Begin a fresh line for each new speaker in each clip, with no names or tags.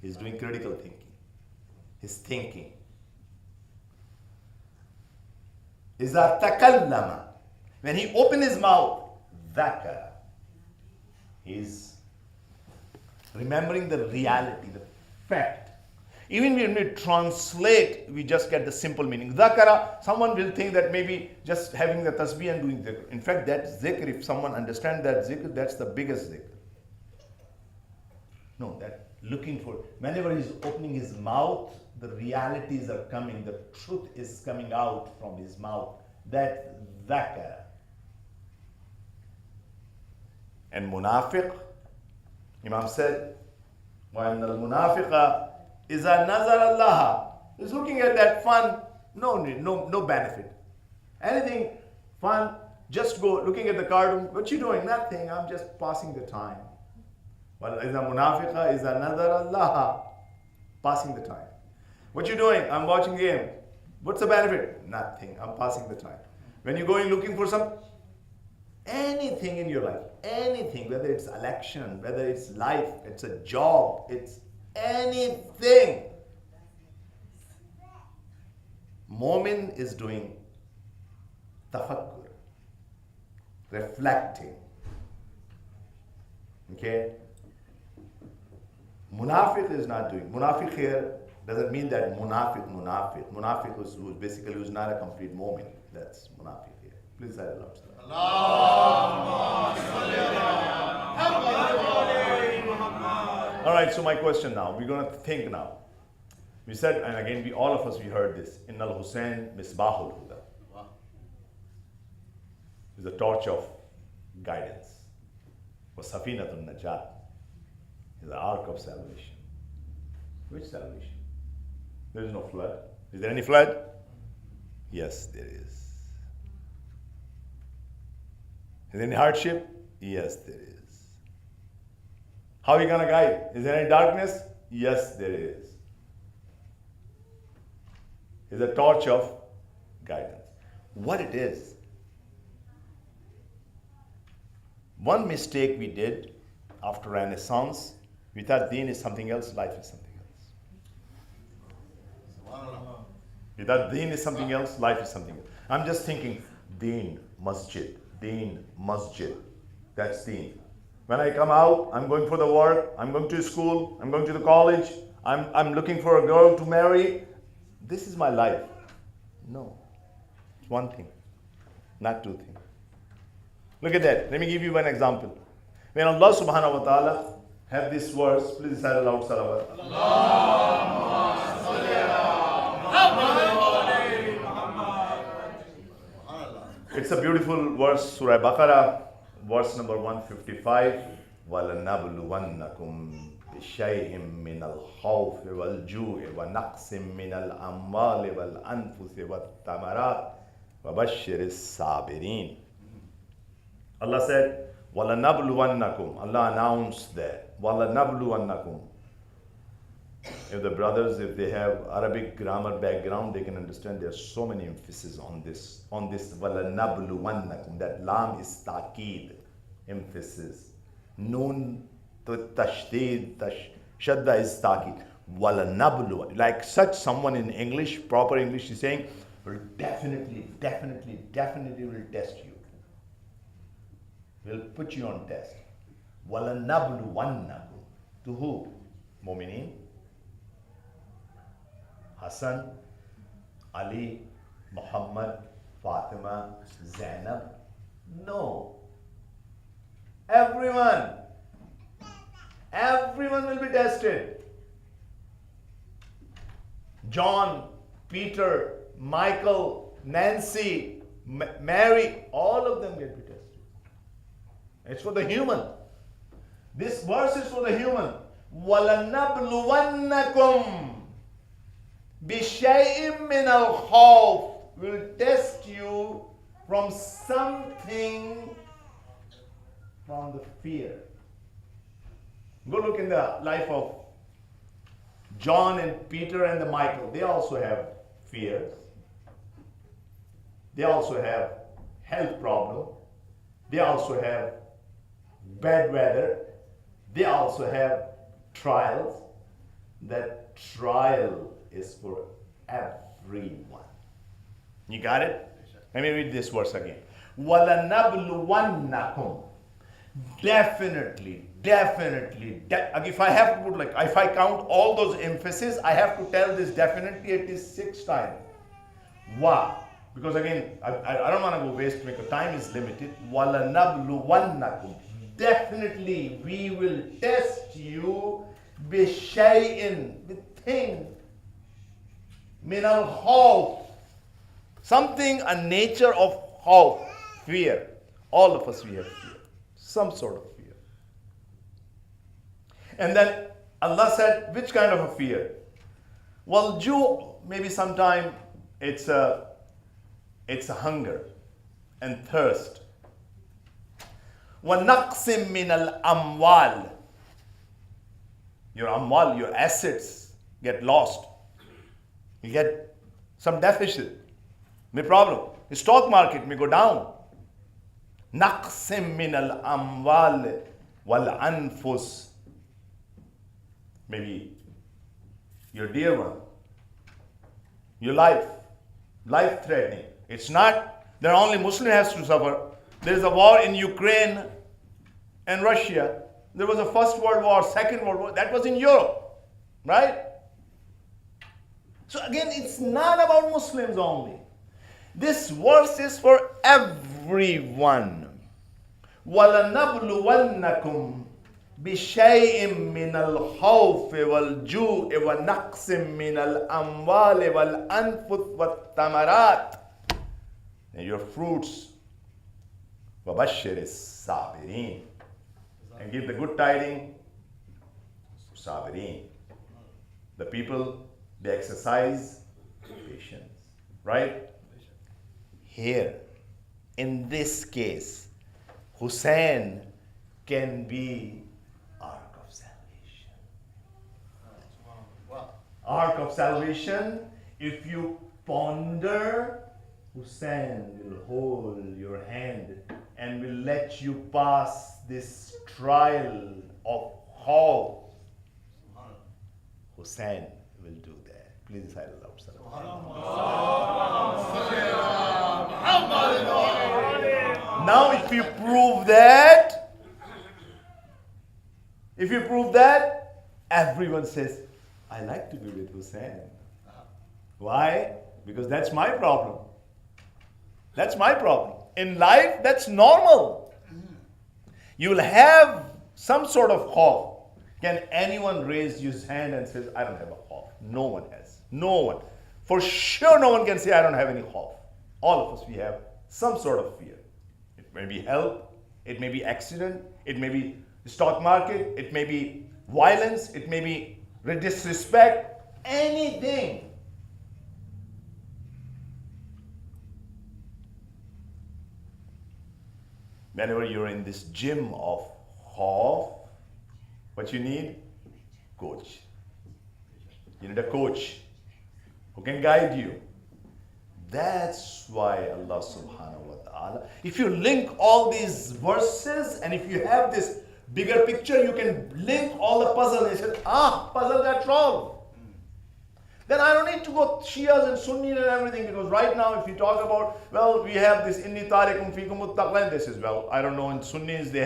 He's doing critical thinking. He's thinking. إِذَا تَكَلَّمَ. When he opens his mouth, ذَكَرَ. He's remembering the reality, the fact. Even when we translate, we just get the simple meaning. Dhakara, someone will think that maybe just having the tasbih and doing zikr. In fact, that zikr, if someone understands that zikr, that's the biggest zikr. No, that looking for, whenever he's opening his mouth, the realities are coming, the truth is coming out from his mouth. That dhakara. And munafiq, Imam said, وَأَنَّ الْمُنَافِقَ إِذَا نَظَرَ اللَّهَ. He's looking at that fun, no benefit. Anything fun, just go looking at the cartoon. What you doing? Nothing, I'm just passing the time. Well, إِذَا مُنَافِقَ إِذَا نَظَرَ اللَّهَ. Passing the time. What you doing? I'm watching game. What's the benefit? Nothing, I'm passing the time. When you're going looking for some, anything in your life, anything, whether it's election, whether it's life, it's a job, it's anything. Mu'min is doing tafakkur, reflecting. Okay? Munafiq is not doing. Munafiq here doesn't mean that munafiq. Munafiq is basically who's not a complete mu'min. That's munafiq here. Please say it loud. All right, so my question now, we're going to think now. We said, and again, all of us, we heard this. Innal Hussein Misbahul Huda. Is a torch of guidance. Was Safinatun Najat. Is the ark of salvation. Which salvation? There is no flood. Is there any flood? Yes, there is. Is there any hardship? Yes, there is. How are you going to guide? Is there any darkness? Yes, there is. It's a torch of guidance. What it is? One mistake we did after Renaissance, we thought deen is something else, life is something else. We thought deen is something else, life is something else. I'm just thinking, deen, masjid. Deen, masjid. That's deen. When I come out, I'm going for the work, I'm going to school, I'm going to the college, I'm looking for a girl to marry. This is my life. No. It's one thing, not two things. Look at that. Let me give you one example. When Allah subhanahu wa ta'ala have this verse, please recite aloud salawat. It's a beautiful verse, Surah Baqarah, verse number 155. وَلَنَبْلُوَنَّكُمْ بِشَيْءٍ مِّنَ الْخَوْفِ وَالْجُوعِ وَنَقْصٍ مِّنَ الْأَمْوَالِ وَالْأَنفُسِ وَالثَّمَرَاتِ وَبَشِّرِ الصَّابِرِينَ. Allah said, وَلَنَبْلُوَنَّكُمْ. Allah announced that. وَلَنَبْلُوَنَّكُمْ. If the brothers, if they have Arabic grammar background, they can understand there's so many emphasis on this. وَلَنَبْلُوَنَّكُمْ. That lam is ta'keed, emphasis. Noon to tashdid, shadda is ta'keed. وَلَنَبْلُوَنَّ. Like such someone in English, proper English is saying, will definitely will test you. Will put you on test. وَلَنَبْلُوَنَّكُمْ. To who? Mu'mineen? Hassan, Ali, Muhammad, Fatima, Zainab? No. Everyone will be tested. John, Peter, Michael, Nancy, Mary, all of them get be tested. It's for the human. This verse is for the human. وَلَنَبْلُوَنَّكُمْ بِشَيْءٍ مِّنَ الْخَوْفِ. Will test you from something from the fear. Go look in the life of John and Peter and the Michael. They also have fears. They also have health problem. They also have bad weather. They also have trials. that trial is for everyone. You got it? Let me read this verse again. وَلَنَبْلُوَنَّكُمْ. Definitely. If I have to put if I count all those emphasis, I have to tell this definitely at least 6 times. Why? Because again, I don't want to go waste because time is limited. وَلَنَبْلُوَنَّكُمْ. Definitely we will test you بِشَيْءٍ, with thing. مِنَ الْخَوْفِ. Something, a nature of khawf, fear. All of us, we have fear. Some sort of fear. And then Allah said, which kind of a fear? Well, maybe sometime it's a hunger and thirst. وَنَقْسٍ مِّنَ الْأَمْوَالِ. Your assets get lost. You get some deficit. No problem. The stock market may go down. نَقْسٍ مِّنَ الْأَمْوَالِ وَالْأَنفُسِ. Maybe your dear one, your life threatening. It's not that only Muslim has to suffer. There is a war in Ukraine and Russia. There was a First World War, Second World War. That was in Europe, right? So again, it's not about Muslims only. This verse is for everyone. وَلَنَبْلُوَنَّكُمْ بِشَيْءٍ مِّنَ الْخَوْفِ وَالْجُوعِ وَنَقْصٍ مِّنَ الْأَمْوَالِ وَالْأَنفُسِ وَالثَّمَرَاتِ. And your fruits. وَبَشِّرِ الصَّابِرِينَ. And give the good tidings to Sabirin. The people, they exercise patience. Right? Here, in this case, Hussein can be Ark of Salvation. Ark of Salvation, if you ponder, Hussein will hold your hand and will let you pass this trial of khawf. Hussein will do that. Please recite aloud. Now if you prove that, everyone says, I like to be with Hussein. Why? Because that's my problem. That's my problem. In life, that's normal. You'll have some sort of khawf. Can anyone raise his hand and says, I don't have a khawf? No one has. No one. For sure, no one can say, I don't have any khawf. All of us, we have some sort of fear. It may be health, it may be accident, it may be the stock market, it may be violence, it may be disrespect, anything. Whenever you're in this gym of khawf, what you need? Coach. You need a coach who can guide you. That's why Allah subhanahu wa ta'ala, if you link all these verses and if you have this bigger picture, you can link all the puzzles and say, puzzle got solved. Then I don't need to go Shias and Sunnis and everything, because right now if you talk about, well, we have this inni tarikum fikum muttaqlan, this is, well, I don't know, in Sunnis they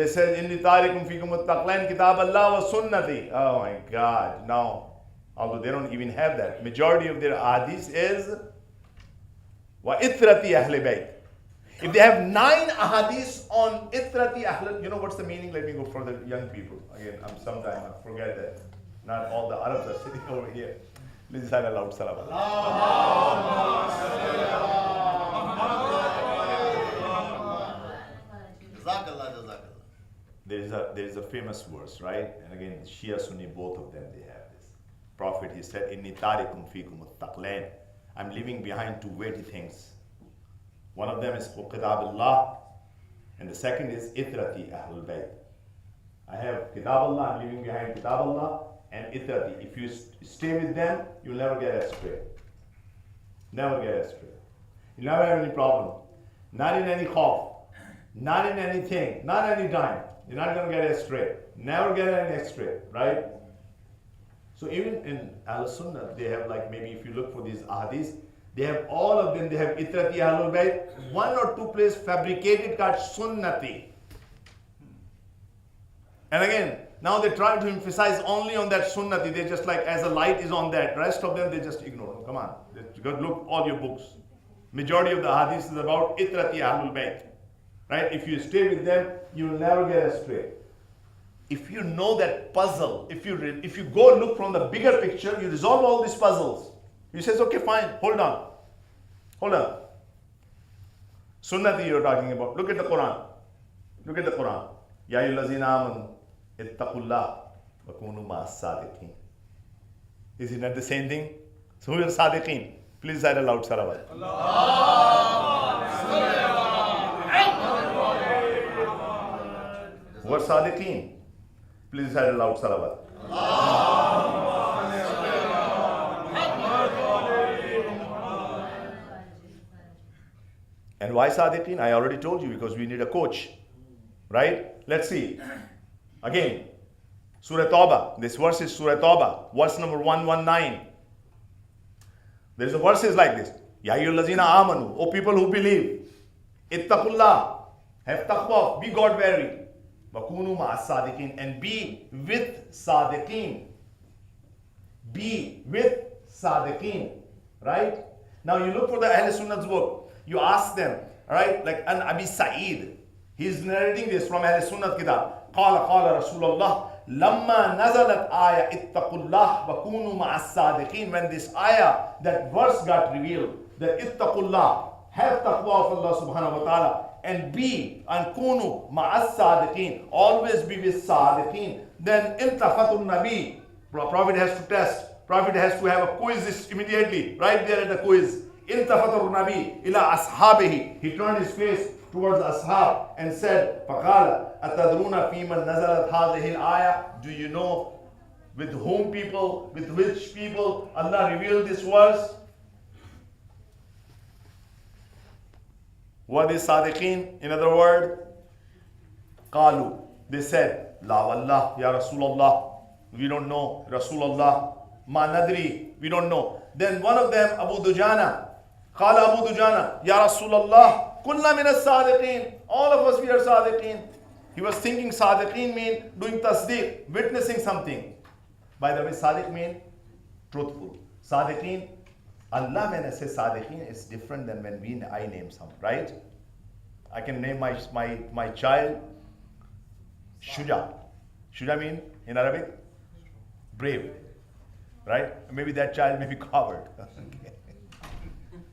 say inni tarikum fikum muttaqlan kitab Allah wa sunnati. Oh my God, now, although they don't even have that, majority of their hadith is wa itrati ahl bayt. If they have 9 ahadith on itrati ahl, you know what's the meaning? Let me go for the young people. Again, sometimes I forget that. Not all the Arabs are sitting over here. Please say aloud, salam. There is a famous verse, right? And again, Shia, Sunni, both of them, they have this. Prophet, he said, Inni tarikum fikum muttaqlain. I'm leaving behind 2 weighty things. One of them is Kitab Allah, and the second is Itrati Ahlul Bayt. I have Kitab Allah, I'm leaving behind Kitab Allah and Itrati. If you stay with them, you'll never get astray. Never get astray. You'll never have any problem. Not in any khawf, not in anything, not any time. You're not going to get astray. Never get any astray, right? So even in Al-Sunnah, they have like, maybe if you look for these ahadith, they have all of them, they have Itrati Ahlul Bayt, one or two places fabricated called Sunnati. And again, now they try to emphasize only on that Sunnati, they just like, as a light is on that, rest of them they just ignore. Come on, you got to look all your books. Majority of the hadith is about Itrati Ahlul Bayt. Right? If you stay with them, you will never get astray. If you know that puzzle, if you go look from the bigger picture, you resolve all these puzzles. You says, okay, fine, hold on. Sunnati you're talking about. Look at the Quran. Ya ayyuhallazina amanu ittaqullah wa kunu ma'as sadiqin. Is it not the same thing? So who are sadiqin? Please say it aloud, Salawat. Who are sadiqin? Please say it aloud, Salawat. And why sadiqin? I already told you, because we need a coach. Right? Let's see. Again, Surah Tawbah. This verse is Surah Tawbah, verse number 119. There's a verses like this. Ya ayyuhallazina amanu, O people who believe. Ittaqullah, have taqwa, be God-fearing. Wakunu ma'as sadiqin, and be with sadiqin. Be with sadiqin. Right? Now you look for the Ahl Sunnah's book. You ask them, right? Like an Abi Sa'id. He's narrating this from Ahl Sunnah Kitab. قال رسول الله لما نزلت آية اتقوا الله وكونوا مع الصادقين. When this ayah, that verse got revealed, that اتقوا الله, have taqwa of Allah subhanahu wa ta'ala, and be, and kunu ma'as sadiqin, always be with sadiqin. Then intafatul nabi, Prophet has to test, Prophet has to have a quiz immediately, right there at the quiz. Intafatul nabi ila ashabihi, he turned his face towards ashab and said, فَقَالَ أَتَدْرُونَ فِي مَنْ نَزَلَتْ هَذِهِ الْآيَةِ. Do you know with whom people, with which people Allah revealed this verse? What is sadiqeen? In other words, قالوا, they said, La wallah, Ya Rasulullah, we don't know, Rasulullah, ma nadri, we don't know. Then one of them, Abu Dujana, قال Abu Dujana, Ya Rasulullah, Kulla min as-sadiqeen. All of us, we are sadiqeen. He was thinking sadiqeen mean doing tasdeeq, witnessing something. By the way, sadiq mean truthful. Sadiqeen, Allah when I say sadiqeen is different than when I name some, right? I can name my child Shuja. Shuja mean in Arabic? Brave. Right? Maybe that child may be coward. Okay.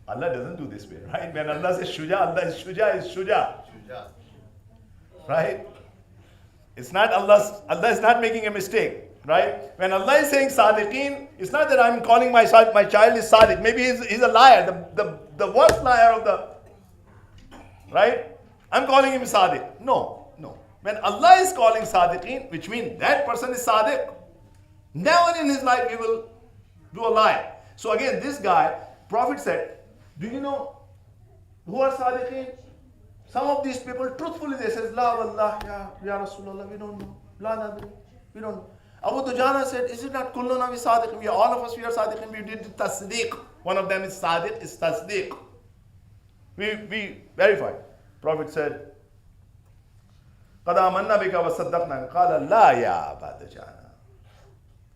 Allah doesn't do this way, right? When Allah says Shuja, Allah is Shuja. Right? It's not Allah is not making a mistake, right? When Allah is saying Sadiqeen, it's not that I'm calling my child is Sadiq. Maybe he's a liar, the worst liar of the, right? I'm calling him Sadiq. No. When Allah is calling Sadiqeen, which means that person is Sadiq, never in his life he will do a lie. So again, this guy, Prophet said, do you know who are Sadiqeen? Some of these people truthfully they says, La wallah, ya Rasulullah, we don't know. La nadri, we don't know. Abu Dujana said, is it not kulluna we Sadiqeen? We all of us we are Sadiqeen. We did tasdeeq. One of them is Sadiq, is tasdeeq. We verified. Prophet said, قَدْ آمَنَّا بِكَ وَصَدَّقْنَا. قَالَ لَا يَا أَبَا دُجَانَ.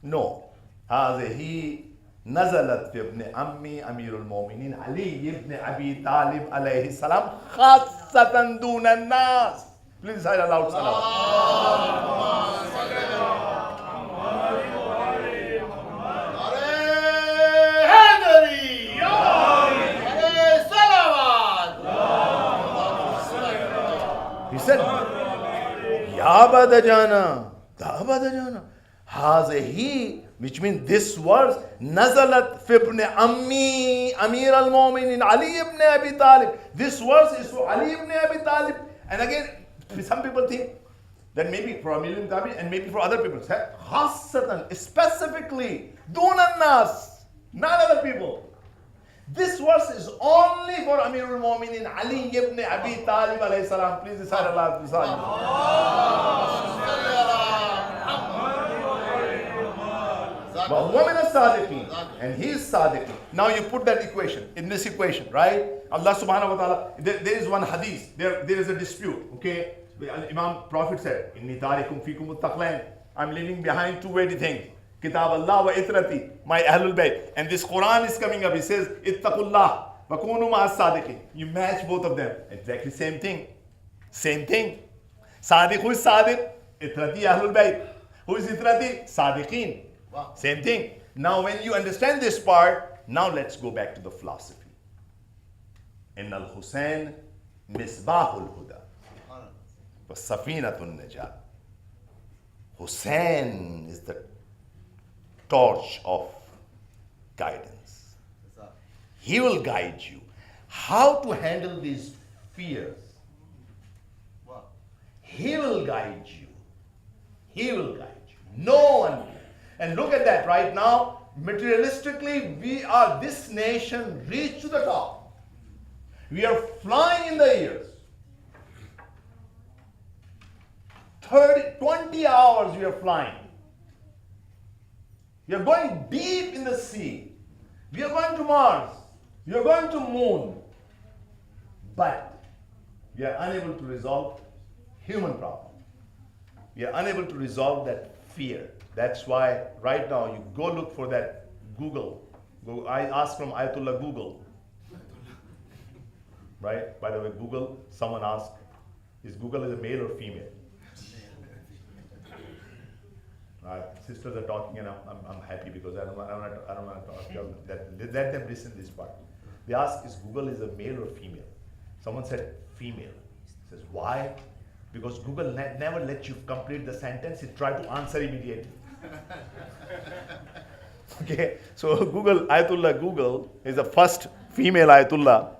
No. هذه نزلت في ابن عمي أمير المؤمنين علي ابن أبي طالب عليه السلام خاصة دون الناس. Please say it aloud. He said, Ya Aba Dujana, هذه, which means this verse, Nazalat fi ibn Ammi Amir al-Mu'minin Ali ibn Abi Talib. This verse is for Ali ibn Abi Talib. And again, some people think that maybe for Amir ibn Abi and maybe for other people. Khassatan, specifically, Dunan Nas, not other people. This verse is only for Amir al-Mu'minin Ali ibn Abi Talib alayhi salam. Please recite Allah. وَهُوَ مِنَ الصَّادِقِينَ. And he is Sadiq. Now you put that equation, in this equation, right? Allah subhanahu wa ta'ala, there is one hadith, there is a dispute, okay? Imam Prophet said, إِنِّي تَارِكُمْ فِيكُمُ التَّقْلَيْنِ. I'm leaving behind two weighty things. Kitab Allah wa itrati, my Ahlul Bayt. And this Quran is coming up. It says, Ittaqullah wa kunu ma'as sadiqin. You match both of them. Exactly same thing. Same thing. Sadiq, who is Sadiq? Itrati Ahlul Bayt. Who is Itrati? Sadiqin. Wow. Same thing. Now when you understand this part, now let's go back to the philosophy. Innal Hussein misbahul huda wa safinatun najat. Hussein is the torch of guidance. He will guide you. How to handle these fears? He will guide you. He will guide you. No one can. And look at that right now. Materialistically, this nation reached to the top. We are flying in the years. 20 hours we are flying. We are going deep in the sea. We are going to Mars. We are going to moon. But we are unable to resolve human problem. We are unable to resolve that fear. That's why right now you go look for that Google. I asked from Ayatollah Google. Right? By the way, Google, someone asked, is Google a male or female? Right? Sisters are talking and I'm happy because I don't want to talk that. Let them listen to this part. They asked, is Google is a male or female? Someone said female. Says, why? Because Google never lets you complete the sentence. It tried to answer immediately. Okay, so Ayatollah Google is the first female Ayatollah.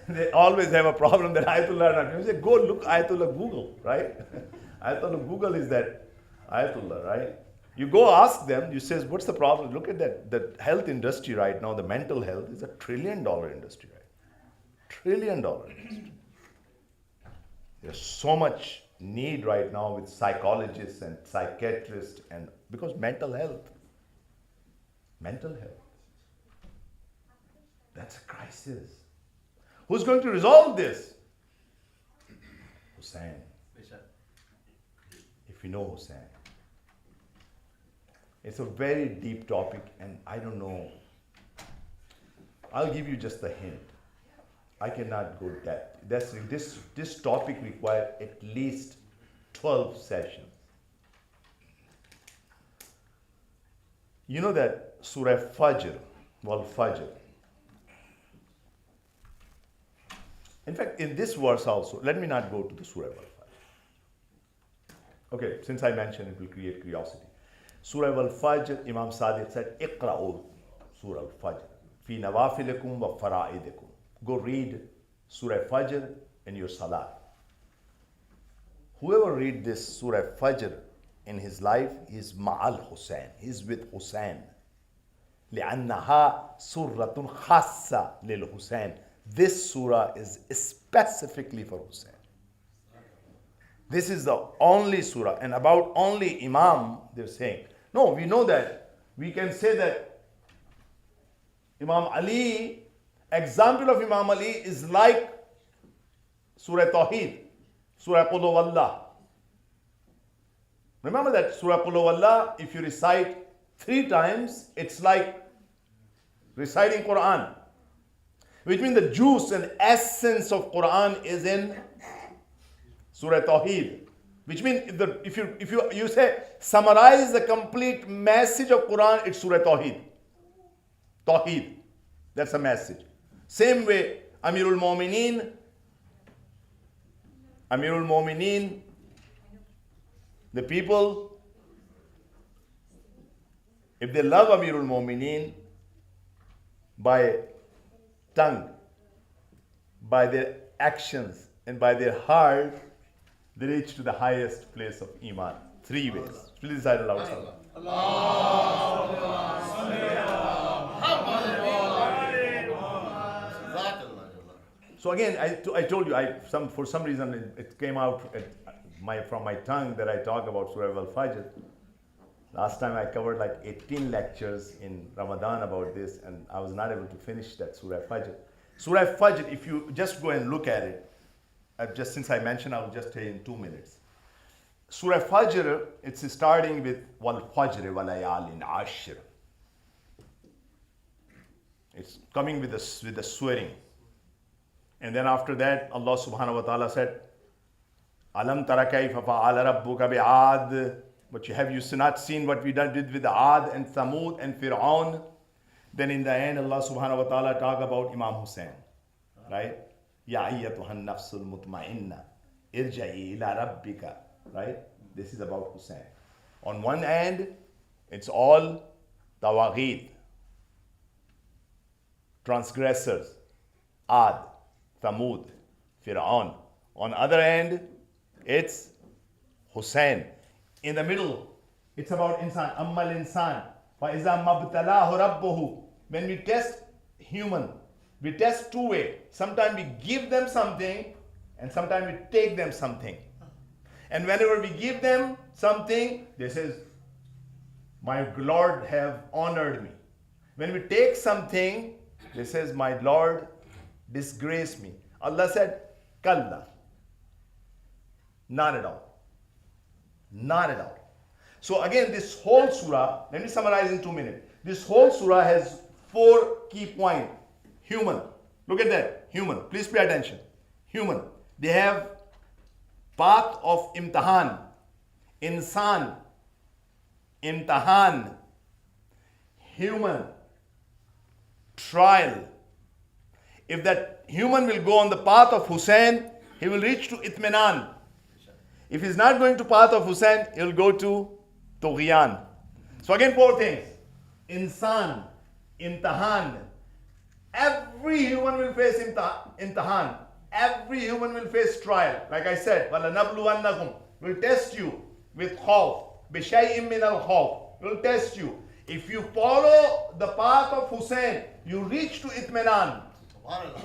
They always have a problem that Ayatollah. You say, go look Ayatollah Google, right? Ayatollah Google is that Ayatollah, right? You go ask them, you say, what's the problem? Look at that. The health industry right now, the mental health is $1 trillion industry, right? $1 trillion industry. There's so much need right now with psychologists and psychiatrists and because mental health. That's a crisis. Who's going to resolve this? Hussein. If you know Hussein. It's a very deep topic and I don't know. I'll give you just a hint. I cannot go depth. This topic requires at least 12 sessions. You know that Surah Fajr, Fajr. In fact, in this verse also, let me not go to the Surah Al-Fajr. Okay, since I mentioned it will create curiosity. Surah Al-Fajr, Imam Sadiq said, Iqra'u Surah Al-Fajr, fi nawafilikum wa fara'idikum. Go read Surah Fajr in your salah. Whoever read this Surah Fajr in his life, he is Ma'al Hussein. He is with Hussein. لِأَنَّهَا سُرَّةٌ خَاصَّةٌ لِلْحُسَيْنِ. This surah is specifically for Hussein. This is the only surah. And about only Imam, they're saying. No, we know that. We can say that Imam Ali, example of Imam Ali is like Surah Tawheed, Surah Qul Huwallah. Remember that Surah Qul Huwallah, if you recite 3 times, it's like reciting Quran. Which means the juice and essence of Quran is in Surah Tawheed. Which means if you say summarize the complete message of Quran, it's Surah Tawheed. Tawheed. That's a message. Same way, Amirul Mu'mineen, the people, if they love Amirul Mu'mineen by tongue, by their actions, and by their heart, they reach to the highest place of Iman. 3 ways. Please recite aloud. So again, I told you, for some reason it came out from my tongue that I talk about Surah Al-Fajr. Last time I covered like 18 lectures in Ramadan about this, and I was not able to finish that Surah Fajr. Surah Fajr, if you just go and look at it, just since I mentioned, I will just tell you in 2 minutes. Surah Fajr, it's starting with Wal Fajr wa layalin ashr. It's coming with the swearing. And then after that, Allah subhanahu wa ta'ala said, Alam tara kayfa fa'ala rabbuka bi'ad. But have you not seen what we did with Ad and Thamud and Fir'aun? Then in the end, Allah subhanahu wa ta'ala talk about Imam Hussein. Right? Ya ayyatuhan nafsul mutma'inna irja'i ila rabbika. Right? This is about Hussein. On one end, it's all Tawaghid, transgressors, Ad, Thamud, Fir'aun. On other end, it's Hussein. In the middle, it's about insan. Ammal insan. فَإِذَا مَبْتَلَاهُ رَبُّهُ. When we test human, we test two ways. Sometimes we give them something, and sometimes we take them something. And whenever we give them something, they says, my Lord have honored me. When we take something, they says, my Lord disgraced me. Allah said, Kalla. Not at all. Not at all. So again, this whole surah, let me summarize in 2 minutes. This whole surah has 4 key points. Human. Look at that. Human. Please pay attention. Human. They have path of imtihan. Insan. Imtihan. Human. Trial. If that human will go on the path of Hussein, he will reach to itminan. If he's not going to path of Hussein, he'll go to Tughyan. So again, 4 things. Insan, imtihan. Every human will face imtihan. Every human will face trial. Like I said, وَلَنَبْلُوَنَّكُمْ. We'll test you with khawf. بِشَيْءٍ مِّنَ الْخَوْفِ. We'll test you. If you follow the path of Hussein, you reach to itminan.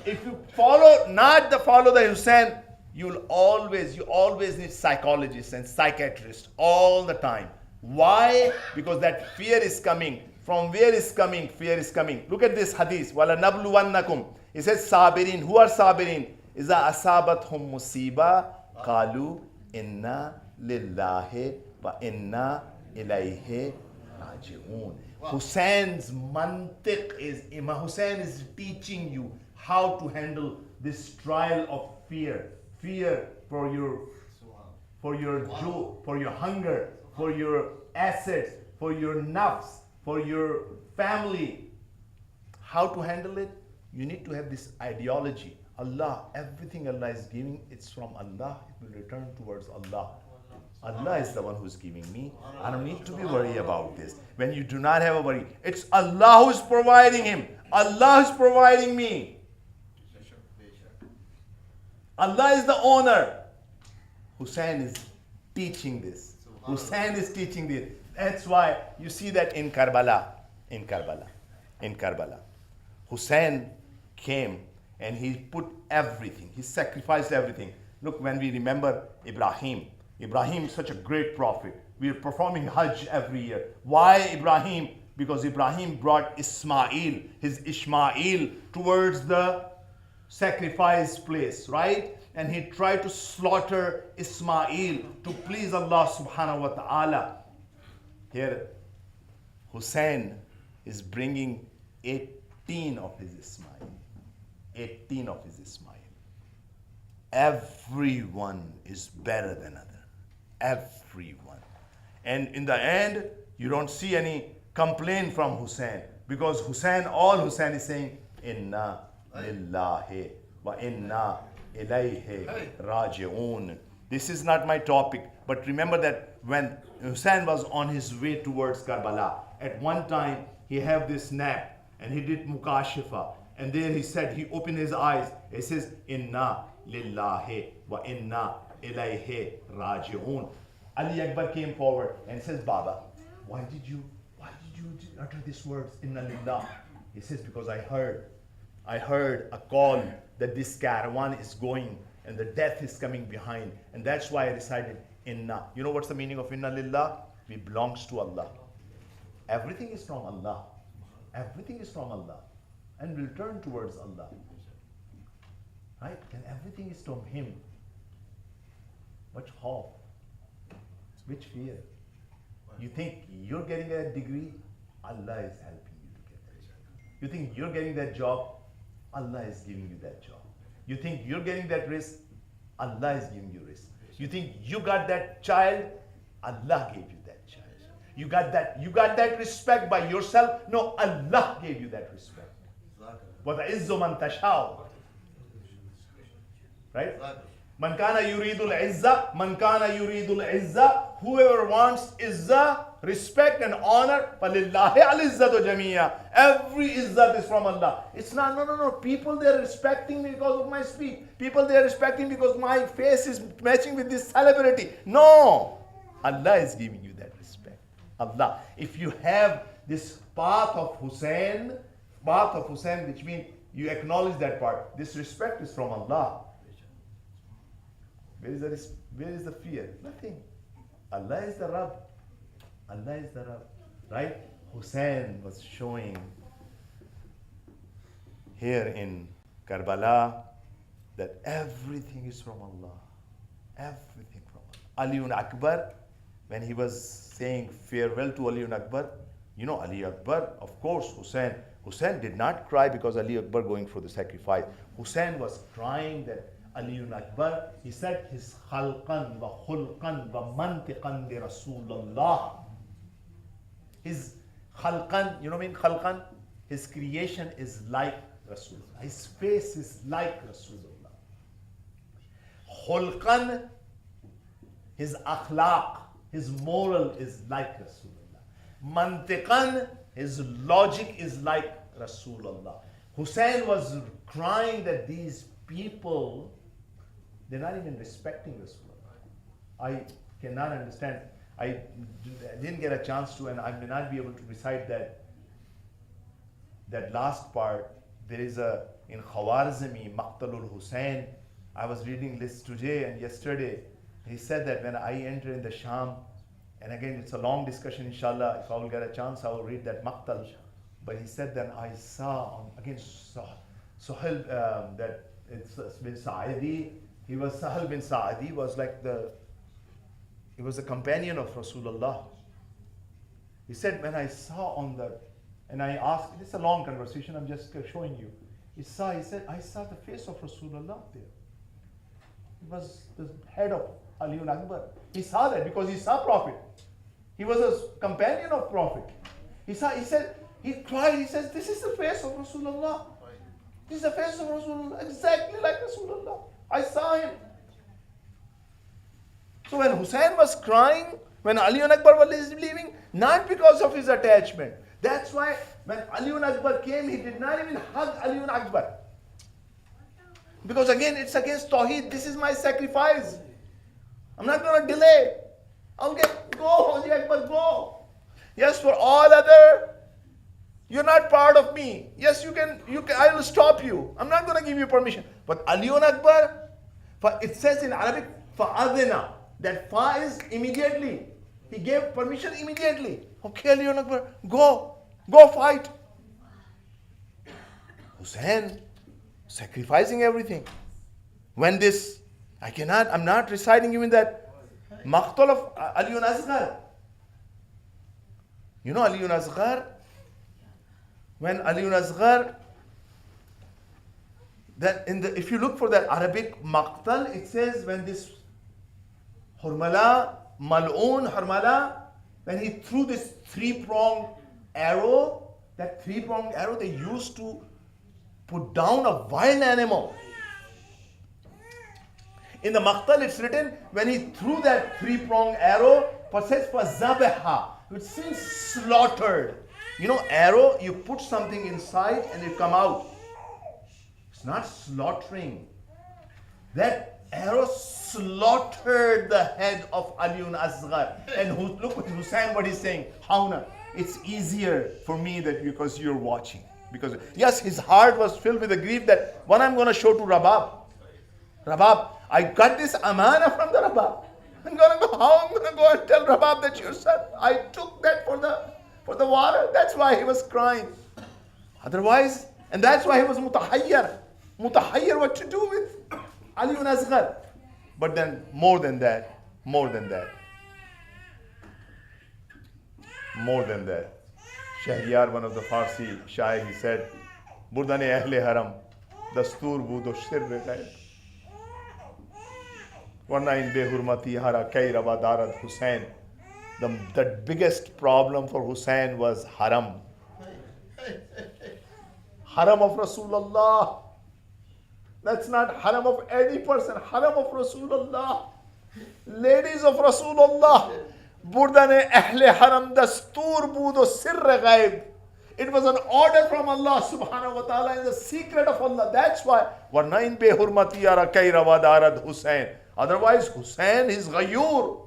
If you follow the Hussein, you always need psychologists and psychiatrists all the time. Why? Because that fear is coming. From where is coming? Fear is coming. Look at this hadith. وَلَنَبْلُوَنَّكُمْ. It says sabirin. Who are sabirin? إِذَا أَصَابَتْهُمْ مُصِيبَةٌ قَالُوا إِنَّا لِلَّهِ وَإِنَّا إِلَيْهِ راجعون. Hussein's mantiq is, Imam Hussein is teaching you how to handle this trial of fear. Fear for your hunger, for your assets, for your nafs, for your family. How to handle it? You need to have this ideology. Allah, everything Allah is giving, it's from Allah. It will return towards Allah. Allah is the one who's giving me. I don't need to be worried about this. When you do not have a worry, it's Allah who's providing him. Allah is providing me. Allah is the owner. Hussein is teaching this. Hussein is teaching this. That's why you see that in Karbala. Hussein came and he put everything. He sacrificed everything. Look, when we remember Ibrahim is such a great prophet. We are performing Hajj every year. Why Ibrahim? Because Ibrahim brought his Ishmael towards the sacrifice place, right? And he tried to slaughter Ismail to please Allah subhanahu wa ta'ala. Here, Hussein is bringing 18 of his Ismail. 18 of his Ismail. Everyone is better than other. Everyone. And in the end, you don't see any complaint from Hussein. Because all Hussein is saying, Inna lillahi wa inna ilayhi raji'un. This is not my topic, but remember that when Hussein was on his way towards Karbala, at one time he had this nap and he did mukashifa, and there he opened his eyes. He says, Inna lillahi wa inna ilayhi raji'un. Ali Akbar came forward and says, Baba, why did you utter these words, Inna lillah? He says, because I heard a call that this caravan is going and the death is coming behind. And that's why I recited Inna. You know what's the meaning of Inna Lillah? We belongs to Allah. Everything is from Allah. Everything is from Allah. And we'll turn towards Allah. Right? And everything is from Him. Which hope? Which fear? You think you're getting a degree? Allah is helping you to get that job. You think you're getting that job? Allah is giving you that job. You think you're getting that risk? Allah is giving you risk. You think you got that child? Allah gave you that child. You got that respect by yourself? No, Allah gave you that respect. وَتَعِزُّ مَنْ تَشَاءُ. Right? Man kana yuridul izza, man kana yuridul izza, whoever wants izzah, respect and honor, فَلِلَّهِ الْإِزَّةُ جَمِيعًا. Every izzat is from Allah. It's not, no. People, they're respecting me because of my speech. People, they're respecting because my face is matching with this celebrity. No! Allah is giving you that respect. Allah. If you have this path of Hussein, which means you acknowledge that part, this respect is from Allah. Where is the fear? Nothing. Allah is the Rabb. Allah is the Rabb. Right? Hussein was showing here in Karbala that everything is from Allah. Everything from Allah. Ali Akbar, when he was saying farewell to Ali Akbar, you know Ali Akbar, of course, Hussein did not cry because Ali Akbar going for the sacrifice. Hussein was crying that Ali Akbar, he said, his khalqan wa khulqan wa mantiqan li Rasulullah. His khalqan, you know what I mean khalqan? His creation is like Rasulullah. His face is like Rasulullah. Khulqan, his akhlaq, his moral is like Rasulullah. Mantiqan, his logic is like Rasulullah. Hussein was crying that these people, they're not even respecting Rasulullah. I cannot understand. I didn't get a chance to, and I may not be able to recite that last part. There is in Khawarizmi, Maqtalul Hussein. I was reading this today and yesterday. He said that when I enter in the Sham, and again it's a long discussion, inshallah, if I will get a chance, I will read that Maqtal. But he said that I saw, again, Suhail, that it's bin Sa'idi. He was Sahal bin Sa'idi, was like he was a companion of Rasulullah. He said, when I saw and I asked, it's a long conversation, I'm just showing you. He said, I saw the face of Rasulullah there. It was the head of Ali Akbar. He saw that because he saw Prophet. He was a companion of Prophet. He said, he cried, he says, this is the face of Rasulullah. This is the face of Rasulullah, exactly like Rasulullah. I saw him. So when Hussein was crying, when Ali Akbar was leaving, not because of his attachment. That's why when Ali Akbar came, he did not even hug Ali Akbar. Because again, it's against Tawheed. This is my sacrifice. I'm not going to delay. Go, Ali Akbar, go. Yes, for all other, you're not part of me. Yes, you can, I will stop you. I'm not going to give you permission. But Ali Akbar, it says in Arabic, فَأَذِنَا, that fa is immediately. He gave permission immediately. Okay, Ali Akbar, go fight. Hussein, sacrificing everything. When I'm not reciting even that Maqtal of Ali Asghar. You know Ali Asghar? When Ali Asghar, if you look for that Arabic Maqtal, it says when this Hurmala, Mal'un Hurmala, when he threw this three-pronged arrow, that three-pronged arrow they used to put down a wild animal. In the Maqtal it's written, when he threw that three-pronged arrow, it says فَزَبَحَ, which means slaughtered. You know, arrow, you put something inside and it come out. It's not slaughtering. That arrow slaughtered the head of Ali Asghar. And look at Hussein, what he's saying. Hauna, it's easier for me that because you're watching. Because yes, his heart was filled with the grief that what I'm going to show to Rabab. Rabab, I got this amana from the Rabab. I'm gonna go, how I'm gonna go and tell Rabab that your son, I took that for the water. That's why he was crying. Otherwise, and that's why he was mutahayyar. Mutahayyar what to do with Ali Asghar. But then more than that, Shahriyar, one of the Farsi Shaykh, he said, Burdane Ahle Haram, Dastur Budo Shir Ghaib. Warna in Behurmati Hara Kai Rabadarat Hussain. The biggest problem for Hussain was haram. Haram of Rasulullah. That's not haram of any person. Haram of Rasulullah. Ladies of Rasulullah. Burdane Ahle Haram Dastur Budo Sirr Ghaib. It was an order from Allah subhanahu wa ta'ala in the secret of Allah. That's why Warna in Behurmati Hara Kai Rabadarat Hussain. Otherwise, Hussain is Ghayur.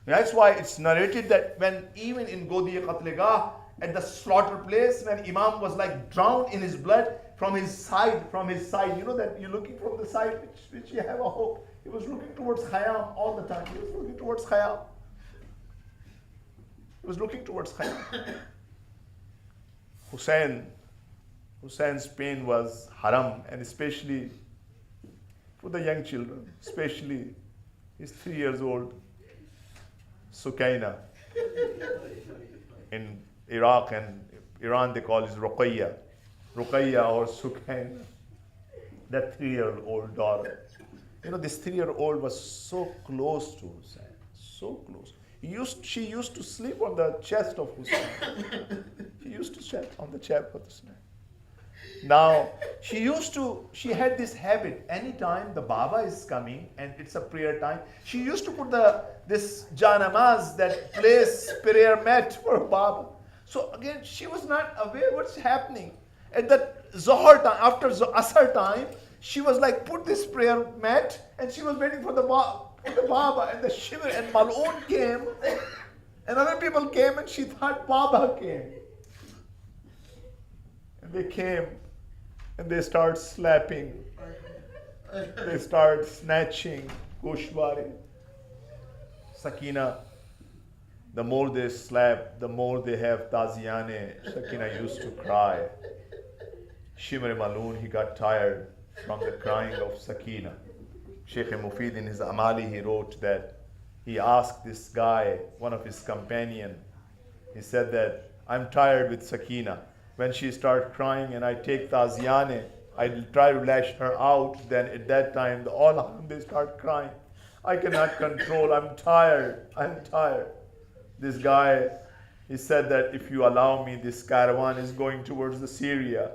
That's why it's narrated that when even in Godiya Qatlegah, at the slaughter place, when Imam was like drowned in his blood from his side, you know that you're looking from the side which you have a hope. He was looking towards Khayyam all the time. He was looking towards Khayyam. Hussein's pain was haram, and especially for the young children, especially he's 3 years old. Sakina. In Iraq and Iran they call it Ruqayya or Sakina. That 3-year-old daughter. You know, this 3-year-old was so close to Hussain, so close. She used to sleep on the chest of Hussain. She used to sleep on the chest of Hussain. Now, she had this habit. Anytime the Baba is coming and it's a prayer time, she used to put this janamaz, that place prayer mat for Baba. So again, she was not aware what's happening. At the Zohar time, after Asar time, she was like, put this prayer mat, and she was waiting for the Baba, and the shiver, and Maulana came, and other people came, and she thought Baba came. And they came, and they start slapping. They start snatching Kushwari. Sakina, the more they slap, the more they have taziyane. Sakina used to cry. Shimr Maloon, he got tired from the crying of Sakina. Sheikh Mufid in his Amali, he wrote that he asked this guy, one of his companion, he said that, I'm tired with Sakina. When she starts crying and I take taziyane, I try to lash her out, then at that time, all of them, they start crying. I cannot control, I'm tired. This guy, he said that if you allow me, this caravan is going towards the Syria.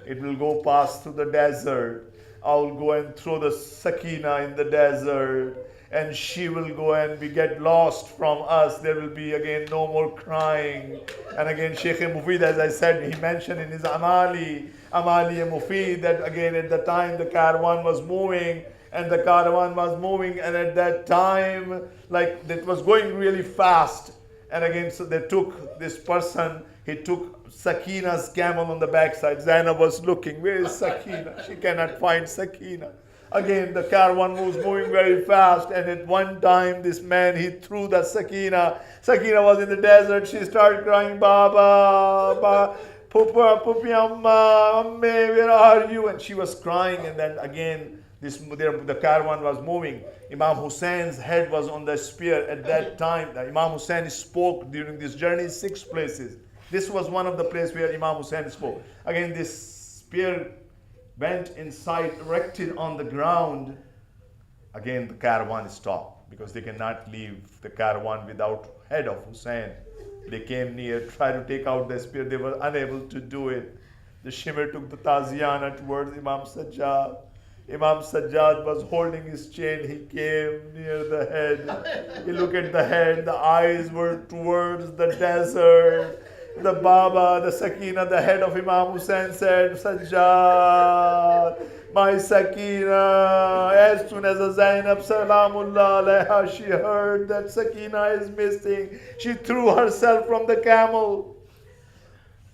It will go past through the desert. I'll go and throw the Sakina in the desert, and she will go and get lost from us. There will be again no more crying. And again, Sheikh Mufid, as I said, he mentioned in his Amali Mufid, that again at the time the caravan was moving, and at that time, like, it was going really fast. And again, so they took this person, he took Sakina's camel on the backside. Zainab was looking, where is Sakina? She cannot find Sakina. Again, the caravan was moving very fast, and at one time, this man, he threw the Sakina. Sakina was in the desert. She started crying, Baba, Pupa, Pupi, Amma, Amme, where are you? And she was crying, and then again, the caravan was moving. Imam Hussein's head was on the spear at that time. Imam Hussein spoke during this journey 6 places. This was one of the places where Imam Hussein spoke. Again, this spear went inside, erected on the ground. Again, the caravan stopped because they cannot leave the caravan without head of Hussein. They came near, tried to take out the spear. They were unable to do it. The Shimr took the taziyana towards Imam Sajjad. Imam Sajjad was holding his chain. He came near the head. He looked at the head. The eyes were towards the desert. The Baba, the Sakina, the head of Imam Hussein said, Sajjad, my Sakina. As soon as Zainab Salamullah alayha, she heard that Sakina is missing, she threw herself from the camel.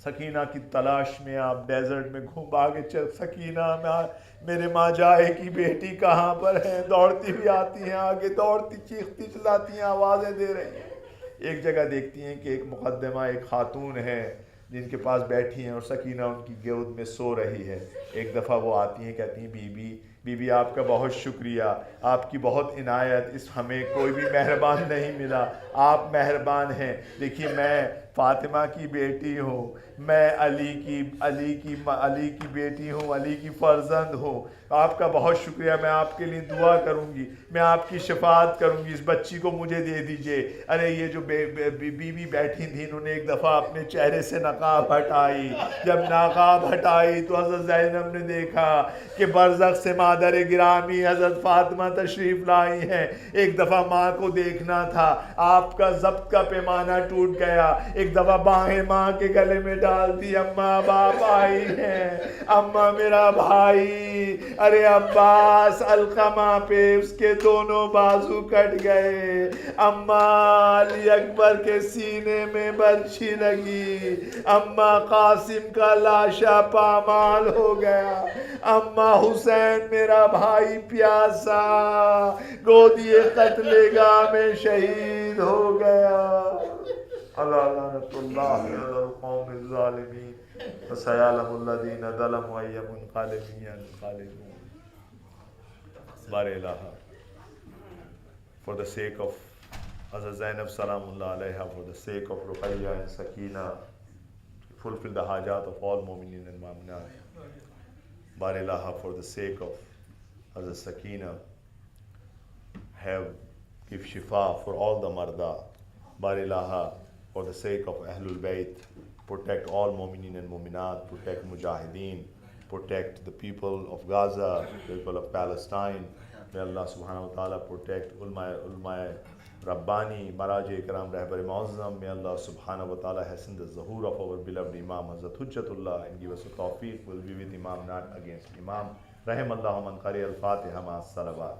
Sakina की तलाश में आप desert में घूम आगे चल, सकीना मेरे माँ जाए की बेटी कहाँ पर है, दौड़ती भी आती हैं, आगे दौड़ती चीखती चिल्लाती हैं, आवाज़ें दे रही हैं। एक जगह देखती हैं कि एक मुकद्दमा, एक खातून है जिनके पास बैठी हैं और सकीना उनकी गोद में सो रही है। एक दफ़ा वो आती हैं, कहती हैं बीबी बीबी आपका बहुत शुक्रिया, आपकी बहुत इनायत, इस हमें कोई भी मेहरबान नहीं मिला, आप मेहरबान हैं। देखिए मैं फ़ातिमा की बेटी हूँ, मैं अली की बेटी हूँ, अली की फ़र्जंद हूँ, आपका बहुत शुक्रिया, मैं आपके लिए दुआ करूँगी, मैं आपकी शफाअत करूँगी, इस बच्ची को मुझे दे दीजिए। अरे ये जो बीबी बैठी थी, इन्होंने एक दफ़ा अपने चेहरे से नकाब हटाई, जब नकाब हटाई तो हज़रत ज़ैनब ने देखा कि बरज़ख से मादर गिरामी हज़रत फ़ातिमा तशरीफ़ लाई हैं। एक दफ़ा माँ को देखना था, आपका ज़ब्त का पैमाना टूट गया। एक दफ़ा बाहें माँ के गले में डाल दी, अम्मा बाप आई हैं, अम्मा मेरा भाई, अरे अब्बास अलकमा पे उसके दोनों बाजू कट गए, अम्मा अली अकबर के सीने में बर्छी लगी, अम्मा कासिम का लाशा पामाल हो गया, अम्मा हुसैन मेरा भाई प्यासा गोदिए कत्लेगाह में शहीद हो गया। अल्लाह लानतुल्लाह अलल कौमिज़ ज़ालिमीन व सयअलमुल्लज़ीना ज़लमू अय्युम मुनक़लिबिन यनक़लिबून। बारे इलाहा, for the sake of Hazrat Zainab Salamullah Alaiha, for the sake of Ruqayya and Sakina, fulfill the hajat of all mu'minin and mu'minat. Bar ilaha, for the sake of Hazrat Sakina, give shifa for all the marda. Bar ilaha, for the sake of Ahlul Bayt, protect all mu'minin and mu'minat, protect mujahideen, protect the people of Gaza, the people of Palestine. May Allah subhanahu wa ta'ala protect ulma Rabbani, Maraji Ikram, Rahbar Muazzam. May Allah subhanahu wa ta'ala hasten the zuhur of our beloved Imam Hazrat Hujjatullah and give us a tawfiq. We'll be with Imam, not against Imam. Rahim Allahu man qari al-Fatiha ma'as salawat.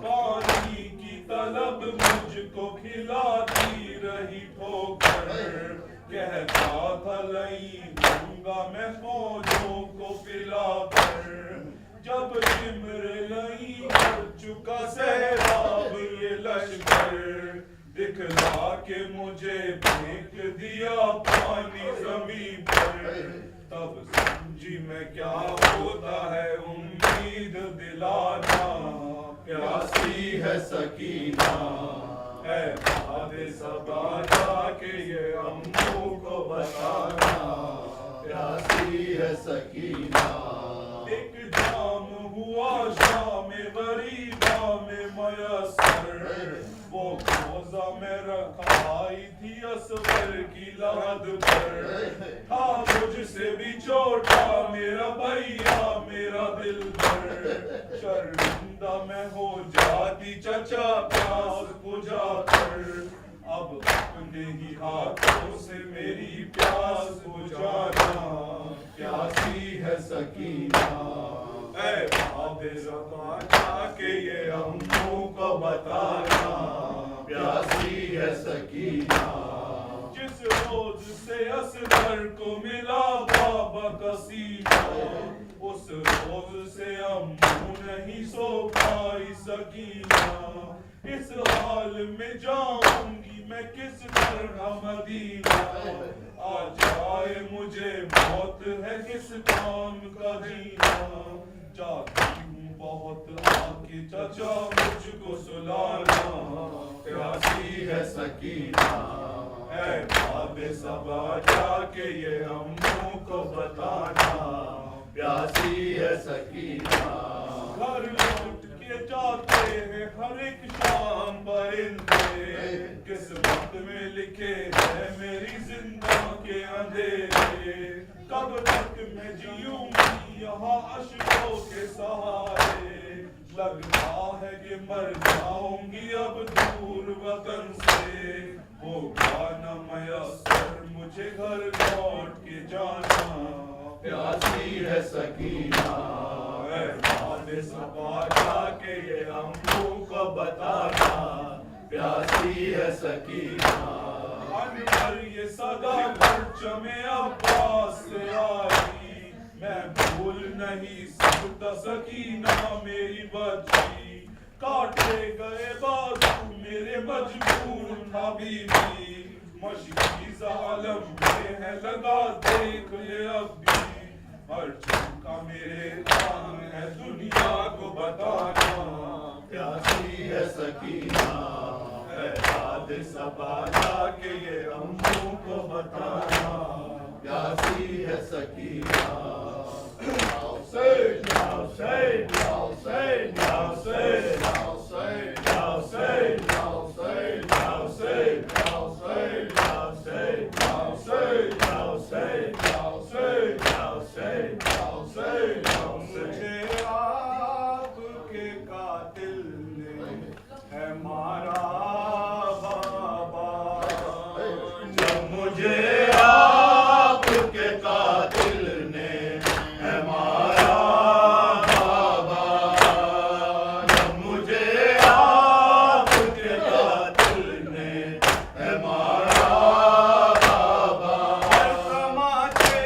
पानी की तलब मुझको खिलाती रही ठोकर कर, कहता था लई दूंगा मैं फौजों को पिला कर। जब जिम्र लई कर चुका सैलाब ये लश्कर, दिखला के मुझे फेंक दिया पानी जमीन पर। तब समझी मैं क्या होता है उम्मीद दिलाना, प्यासी है सकीना है बादे सबा जाके ये अम्मू को बताना, प्यासी है सकीना। एक जाम हुआ शाम गरीबा में मयसर, वो रोजा में रखाई थी असगर की लाद पर। था मुझसे भी छोटा मेरा भैया मेरा दिल पर, शर्मिंदा मैं हो जाती चचा प्यास बुझा कर। अब अपने ही हाथों से मेरी प्यास बुझाना, प्यासी है सकीना ऐ बाबे ज़बां जाके ये अम्मू को बताना, प्यासी है सकीना। जिस रोज से असगर को मिला बाबा का सीना, उस रोज से अम्मू नहीं सो पाई सकीना। इस हाल में जाऊंगी मैं किस तरह मदीना, आ जाए मुझे मौत है किस काम का जीना। जाती हूँ बहुत आके चचा मुझको सुलाना, प्यासी है सकीना ऐ बाबे सबा जाके ये अम्मू को बताना, प्यासी है सकीना। घर लौट के जाते हैं हर एक शाम परिंदे, किस्मत में लिखे हैं मेरी जिंदा के अंधेरे। कब तक मैं जीऊंगी यहाँ अश्कों के सहारे, लगता है कि मर जाऊंगी अब दूर वतन से। होगा न मयस्सर मुझे घर लौट के जाना, प्यासी है सकीना ऐ बादे सबा जाके ये अम्मू को बताना, प्यासी है सकीना। अनवर ये सदा परचमे अब्बास से आई, मैं भूल नहीं सकता सकीना मेरी बच्ची। काटे गए बाजू मेरे मजबूर था बीबी, मशकी जालम में है लगा देख ले अब भी। हर चूका मेरे काम है दुनिया को बताना, प्यासी है सकीना ऐ बादे सबा जाके ये अम्मू को बताना, प्यासी है Sakina. Say, now say, now say, now say, now say, now say, now say, now say, now say, now say, now say, now say, now say, now say, now say, now say। आपके कातिल ने है मारा बाबा, जब मुझे आपके कातिल ने है मारा बाबा, जब मुझे आपके कातिल ने है मारा बाबा। हर तमाचे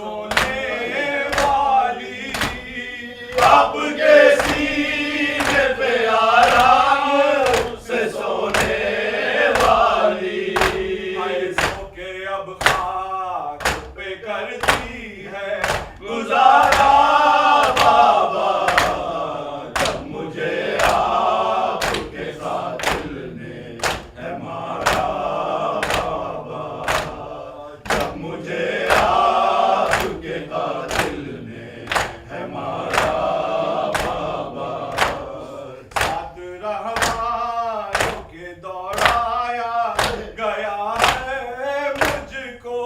सोने वाली, आपके सीने पे आराम से सोने वाली, ऐसों के अब खाक पे करती है गुजारा बाबा, जब मुझे आपके कातिल ने है मारा बाबा, जब मुझे आपके कातिल ने है मारा बाबा, साथ रहवारों के दौड़ाया गया है मुझको,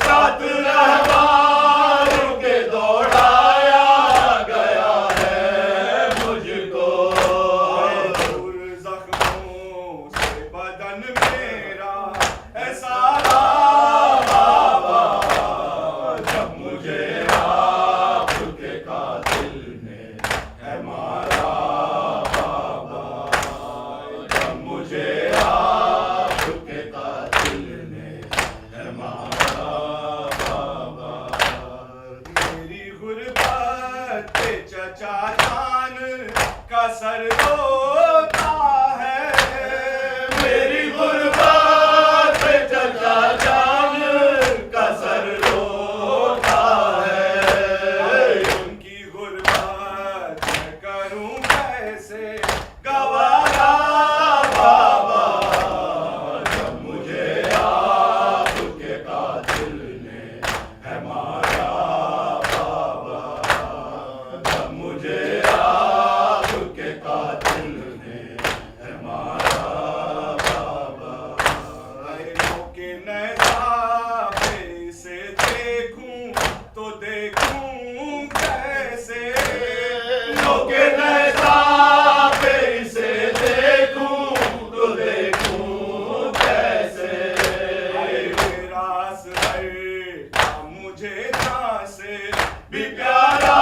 साथ रहवारों के दौड़ाया गया है मुझको, दूर जख्मों से बदन मेरा है सारा बाबा, जब मुझे आपके कातिल ने है मारा बाबा, जब मुझे आपके कातिल ने है मारा बाबा, मेरी गुर्बत पे चचा जान का सर होता है, मेरी गुर्बत पे चचा जान का सर होता है, उनकी गुर्बत मैं करूं कैसे गवारा बाबा, जब मुझे आपके कातिल ने है मारा बाबा, जब मुझे आपके कातिल ने है मारा बाबा, नैनों के नैना पे से देखूं तो देखूं कैसे, नैनों के नैना पे से देखूं तो देखूं कैसे, रास है मुझे जहाँ से भी प्यारा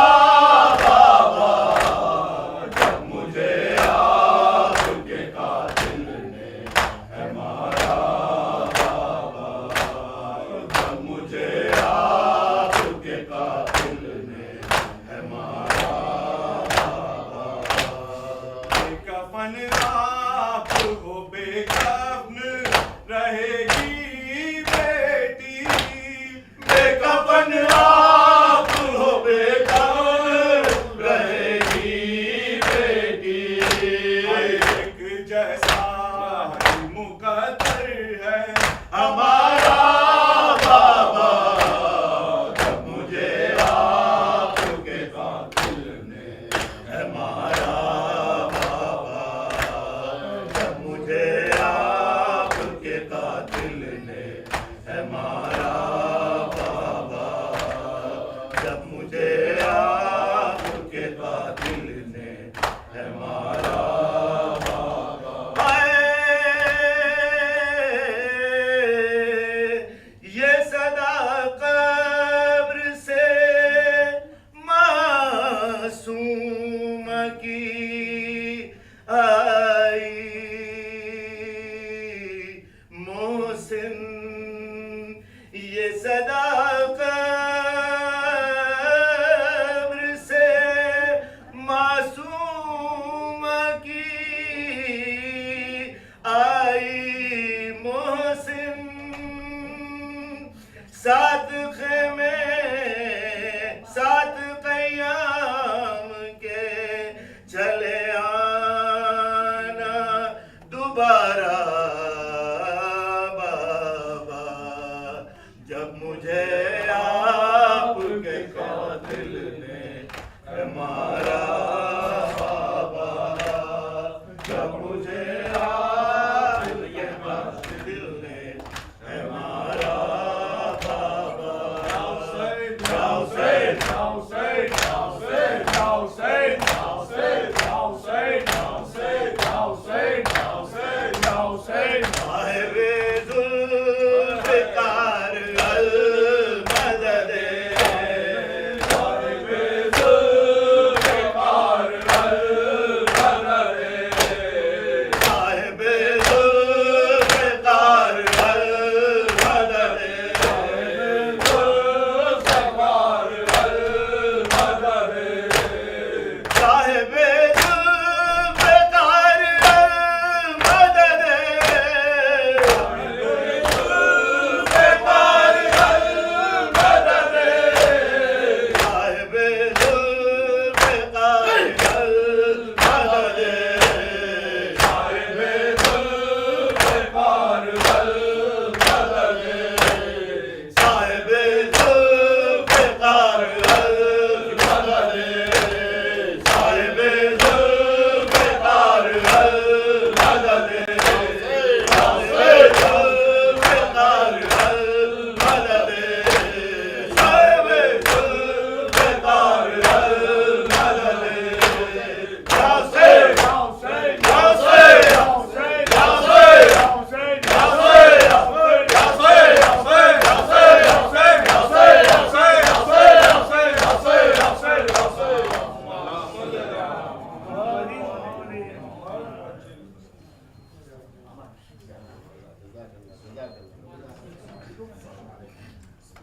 बाबा, जब मुझे आपके कातिल ने है मारा बाबा, जब मुझे आपके कातिल ने है मारा बाबा, बेकफन आप हो बेकफन रहेगी बेटी, बेकफन आप हो बेकफन रहेगी बेटी, एक जैसा ही मुकद्दर है हमारा बाबा, जब मुझे आपके कातिल ने है मारा बाबा, जब मुझे आपके कातिल ने है मारा बाबा, जब मुझे